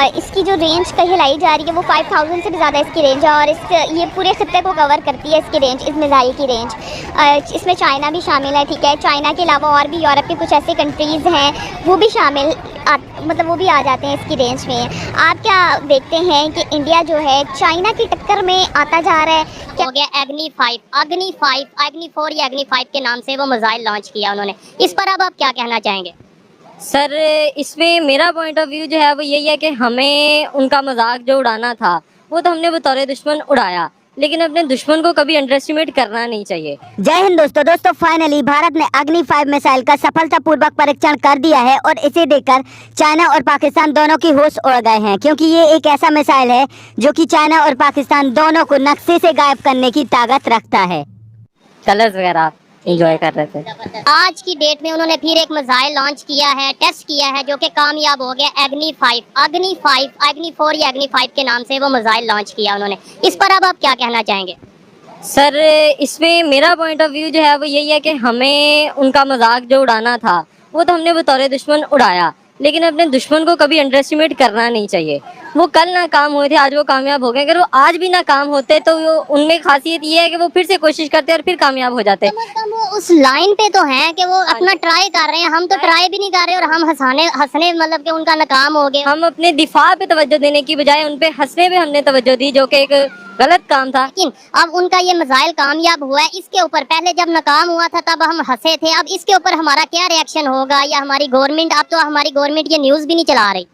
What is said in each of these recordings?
इसकी जो रेंज कहलाई जा रही है वो 5000 से भी ज़्यादा इसकी रेंज है और ये पूरे खत्ते को कवर करती है इसकी रेंज, इस मिसाइल की रेंज। इसमें चाइना भी शामिल है, ठीक है। चाइना के अलावा और भी यूरोप के कुछ ऐसे कंट्रीज़ हैं वो भी शामिल मतलब वो भी आ जाते हैं इसकी रेंज में। आप क्या देखते हैं कि इंडिया जो है चाइना की टक्कर में आता जा रहा है? क्या हो गया अग्नि 4 या अग्नि 5 के नाम से वो मिसाइल लॉन्च किया उन्होंने, इस पर अब आप क्या कहना चाहेंगे? सर इसमें मेरा पॉइंट ऑफ व्यू जो है वो यही है कि हमें उनका मजाक जो उड़ाना था वो तो हमने बतौर दुश्मन उड़ाया, लेकिन अपने दुश्मन को कभी अंडर एस्टिमेट करना नहीं चाहिए। जय हिंद दोस्तों फाइनली भारत ने अग्नि 5 मिसाइल का सफलतापूर्वक परीक्षण कर दिया है और इसे देखकर चाइना और पाकिस्तान दोनों की होश उड़ गए हैं, क्योंकि ये एक ऐसा मिसाइल है जो कि चाइना और पाकिस्तान दोनों को नक्शे से गायब करने की ताकत रखता है। कलर्स वगैरह एंजॉय कर रहे थे। आज की डेट में उन्होंने फिर एक मिसाइल लॉन्च किया है, टेस्ट किया है, जो कि कामयाब हो गया। अग्नि 4 या अग्नि 5 के नाम से वो मिसाइल लॉन्च किया उन्होंने, इस पर अब आप क्या कहना चाहेंगे? सर इसमें मेरा पॉइंट ऑफ व्यू जो है वो यही है कि हमें उनका मजाक जो उड़ाना था वो तो हमने बतौर दुश्मन उड़ाया, लेकिन अपने दुश्मन को कभी अंडर एस्टिमेट करना नहीं चाहिए। वो कल नाकाम हुए थे, आज वो कामयाब हो गए। अगर वो आज भी नाकाम होते तो उनमें खासियत ये है कि वो फिर से कोशिश करते और फिर कामयाब हो जाते। मतलब वो उस लाइन पे तो हैं कि वो अपना ट्राई कर रहे हैं, हम तो ट्राई भी नहीं कर रहे और हम हंसने मतलब कि उनका नाकाम हो गया। हम अपने दिफा पे तवज्जो देने की बजाय उन पे हंसने पे हमने तवज्जो दी, जो कि एक गलत काम था। लेकिन अब उनका ये मिसाइल कामयाब हुआ है, इसके ऊपर पहले जब नाकाम हुआ था तब हम हंसे थे, अब इसके ऊपर हमारा क्या रिएक्शन होगा? या हमारी गवर्नमेंट, अब तो हमारी गवर्नमेंट ये न्यूज़ भी नहीं चला रही।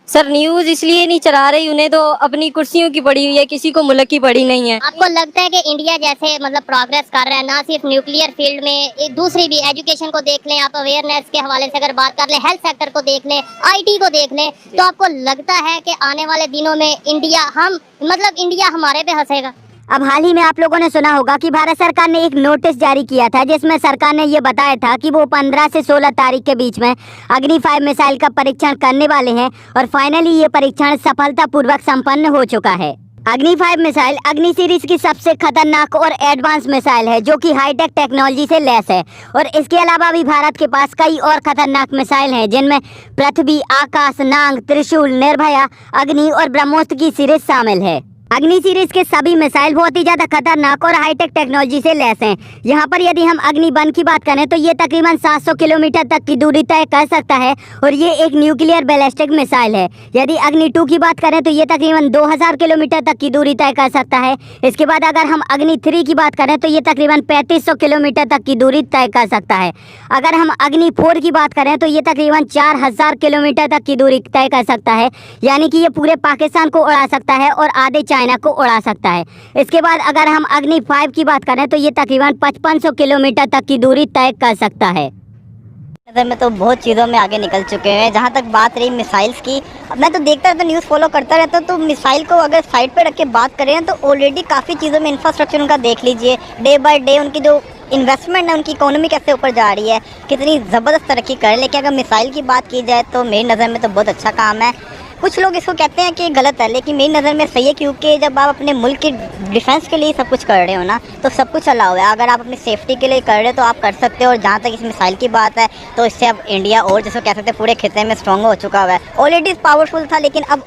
सर न्यूज़ इसलिए नहीं चला रही, उन्हें तो अपनी कुर्सियों की पड़ी हुई है, किसी को मुल्क की पड़ी नहीं है। आपको लगता है कि इंडिया जैसे मतलब प्रोग्रेस कर रहा है, ना सिर्फ न्यूक्लियर फील्ड में, एक दूसरी भी एजुकेशन को देख लें आप, अवेयरनेस के हवाले से अगर बात कर लें, हेल्थ सेक्टर को देख लें, आईटी को देख लें, तो आपको लगता है कि आने वाले दिनों में इंडिया हमारे पे हंसेगा? अब हाल ही में आप लोगों ने सुना होगा कि भारत सरकार ने एक नोटिस जारी किया था, जिसमें सरकार ने ये बताया था कि वो 15 से 16 तारीख के बीच में अग्नि 5 मिसाइल का परीक्षण करने वाले हैं और फाइनली ये परीक्षण सफलतापूर्वक संपन्न हो चुका है। अग्नि 5 मिसाइल अग्नि सीरीज की सबसे खतरनाक और एडवांस मिसाइल है, जो कि हाईटेक टेक्नोलॉजी से लैस है। और इसके अलावा भी भारत के पास कई और खतरनाक मिसाइल हैं, जिनमें पृथ्वी, आकाश, नाग, त्रिशूल, निर्भया, अग्नि और ब्रह्मोस्त्र की सीरीज शामिल है। अग्नि सीरीज के सभी मिसाइल बहुत ही ज्यादा खतरनाक और हाईटेक टेक्नोलॉजी से लैस हैं। यहाँ पर यदि हम अग्नि 1 की बात करें तो ये तकरीबन 700 किलोमीटर तक की दूरी तय कर सकता है और ये एक न्यूक्लियर बैलिस्टिक मिसाइल है। यदि अग्नि 2 की बात करें तो ये तकरीबन 2000 किलोमीटर तक की दूरी तय कर सकता है। इसके बाद अगर हम अग्नि 3 की बात करें तो ये तकरीबन 3500 किलोमीटर तक की दूरी तय कर सकता है। अगर हम अग्नि 4 की बात करें तो ये तकरीबन 4000 किलोमीटर तक की दूरी तय कर सकता है, यानी कि ये पूरे पाकिस्तान को उड़ा सकता है और आधे चाइना को उड़ा सकता है। इसके बाद अगर हम अग्नि 5 की बात करें तो ये तकरीबन 5500 किलोमीटर तक की दूरी तय कर सकता है। नज़र में तो बहुत चीज़ों में आगे निकल चुके हैं। जहाँ तक बात रही मिसाइल्स की, मैं तो देखता रहता, न्यूज़ फॉलो करता रहता हूँ, तो मिसाइल को अगर साइड पे रख के बात करें तो ऑलरेडी काफ़ी चीज़ों में इंफ्रास्ट्रक्चर उनका देख लीजिए, डे बाय डे उनकी जो इन्वेस्टमेंट है, उनकी इकोनॉमी कैसे ऊपर जा रही है, कितनी ज़बरदस्त तरक्की कर रहे हैं। लेकिन अगर मिसाइल की बात की जाए तो मेरी नज़र में तो बहुत अच्छा काम है। कुछ लोग इसको कहते हैं कि गलत है, लेकिन मेरी नज़र में सही है, क्योंकि जब आप अपने मुल्क की डिफेंस के लिए सब कुछ कर रहे हो ना, तो सब कुछ अलाउ है। अगर आप अपनी सेफ्टी के लिए कर रहे हो तो आप कर सकते हो। और जहाँ तक इस मिसाइल की बात है तो इससे अब इंडिया और जैसे कह सकते हैं पूरे खिते में स्ट्रॉन्ग हो चुका हुआ है। ऑलरेडी पावरफुल था, लेकिन अब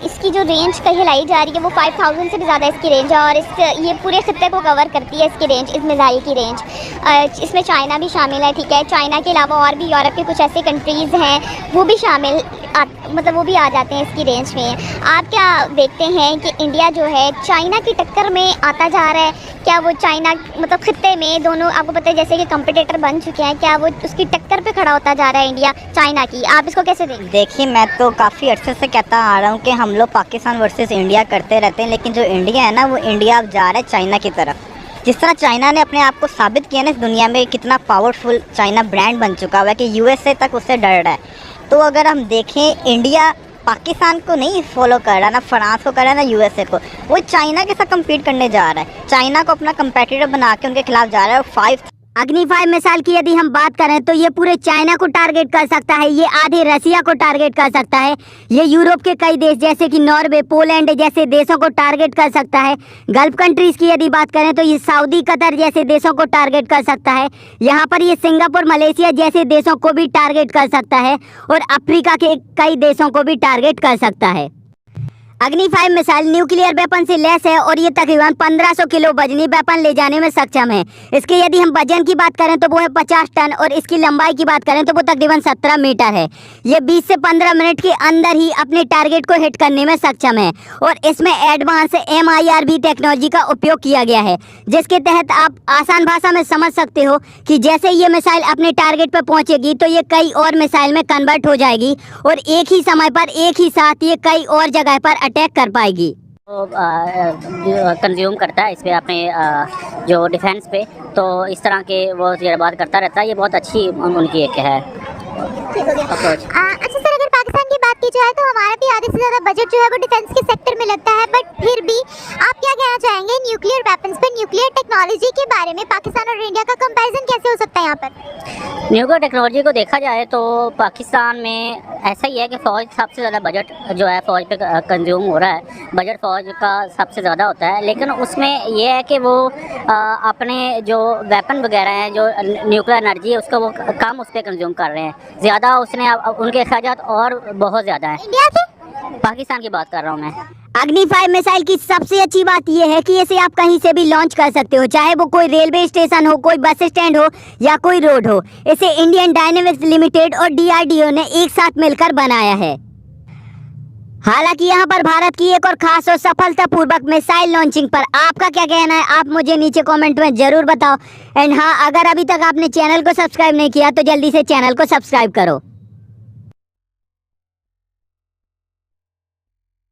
इसकी जो रेंज कहलाई जा रही है वो 5000 से भी ज़्यादा इसकी रेंज है और ये पूरे खिते को कवर करती है इसकी रेंज, इस मिसाइल की रेंज। इसमें चाइना भी शामिल है, ठीक है। चाइना के अलावा और भी यूरोप के कुछ ऐसे कंट्रीज़ हैं वो भी शामिल वो भी आ जाते हैं इसकी रेंज में। आप क्या देखते हैं कि इंडिया जो है चाइना की टक्कर में आता जा रहा है? क्या वो चाइना मतलब खित्ते में दोनों, आपको पता है जैसे कि कंपटीटर बन चुके हैं, क्या वो उसकी टक्कर पे खड़ा होता जा रहा है इंडिया चाइना की? आप इसको कैसे देखते हैं? देखिए, मैं तो काफ़ी अर्से से कहता आ रहा हूँ कि हम लोग पाकिस्तान वर्सेस इंडिया करते रहते हैं, लेकिन जो इंडिया है ना, वो इंडिया अब जा रहा है चाइना की तरफ। जिस तरह चाइना ने अपने आप को साबित किया ना इस दुनिया में, कितना पावरफुल चाइना ब्रांड बन चुका हुआ है कि यूएसए तक उससे डर रहा है। तो अगर हम देखें, इंडिया पाकिस्तान को नहीं फॉलो कर रहा, ना फ्रांस को कर रहा है, ना यूएसए को, वो चाइना के साथ कम्पीट करने जा रहा है। चाइना को अपना कंपेटिटर बना के उनके खिलाफ जा रहा है। अग्नि 5 मिसाइल की यदि हम बात करें तो ये पूरे चाइना को टारगेट कर सकता है, ये आधे रसिया को टारगेट कर सकता है, ये यूरोप के कई देश जैसे कि नॉर्वे, पोलैंड जैसे देशों को टारगेट कर सकता है। गल्फ कंट्रीज की यदि बात करें तो ये सऊदी, कतर जैसे देशों को टारगेट कर सकता है। यहाँ पर ये सिंगापुर, मलेशिया जैसे देशों को भी टारगेट कर सकता है और अफ्रीका के कई देशों को भी टारगेट कर सकता है। अग्नि 5 मिसाइल न्यूक्लियर वेपन से लैस है और ये तकरीबन 1500 किलो वजनी वेपन ले जाने में सक्षम है। इसके यदि हम वजन की बात करें तो वो है 50 टन और इसकी लंबाई की बात करें तो वो तकरीबन 17 मीटर है। ये 20 से 15 मिनट के अंदर ही अपने टारगेट को हिट करने में सक्षम है और इसमें एडवांस MIRV टेक्नोलॉजी का उपयोग किया गया है, जिसके तहत आप आसान भाषा में समझ सकते हो कि जैसे ये मिसाइल अपने टारगेट पर पहुंचेगी तो ये कई और मिसाइल में कन्वर्ट हो जाएगी और एक ही समय पर एक ही साथ ये कई और जगह पर अटैक कर पाएगी। तो कंज्यूम करता है इस पे अपने जो डिफेंस पे, तो इस तरह के वो तजर्बात करता रहता है। ये बहुत अच्छी उनकी एक है अप्रोच। अच्छा सर, अगर पाकिस्तान की बात की जाए तो हमारा भी आधे से ज़्यादा बजट जो है वो डिफेंस के सेक्टर में लगता है, बट फिर भी आप क्या कहना चाहेंगे न्यूक्लियर वेपन्स पर, न्यूक्लियर टेक्नोलॉजी के बारे में? पाकिस्तान और इंडिया का कंपैरिजन कैसे हो सकता है यहाँ पर? न्यूक्लियर टेक्नोलॉजी को देखा जाए तो पाकिस्तान में ऐसा ही है कि फ़ौज सबसे ज़्यादा बजट जो है फ़ौज पे कंज्यूम हो रहा है, बजट फ़ौज का सबसे ज़्यादा होता है। लेकिन उसमें यह है कि वो अपने जो वेपन वगैरह हैं, जो न्यूक्लियर एनर्जी है उसका वो कम उस पर कंज्यूम कर रहे हैं, ज़्यादा उसने उनके अखराजात और बहुत ज़्यादा हैं। इंडिया से? पाकिस्तान की बात कर रहा हूँ मैं। अग्नि 5 मिसाइल की सबसे अच्छी बात यह है कि इसे आप कहीं से भी लॉन्च कर सकते हो, चाहे वो कोई रेलवे स्टेशन हो, कोई बस स्टैंड हो या कोई रोड हो। इसे इंडियन डायनेमिक्स लिमिटेड और DRDO ने एक साथ मिलकर बनाया है। हालांकि यहाँ पर भारत की एक और खास और सफलतापूर्वक मिसाइल लॉन्चिंग पर आपका क्या कहना है, आप मुझे नीचे कमेंट में जरूर बताओ। एंड हाँ, अगर अभी तक आपने चैनल को सब्सक्राइब नहीं किया तो जल्दी से चैनल को सब्सक्राइब करो।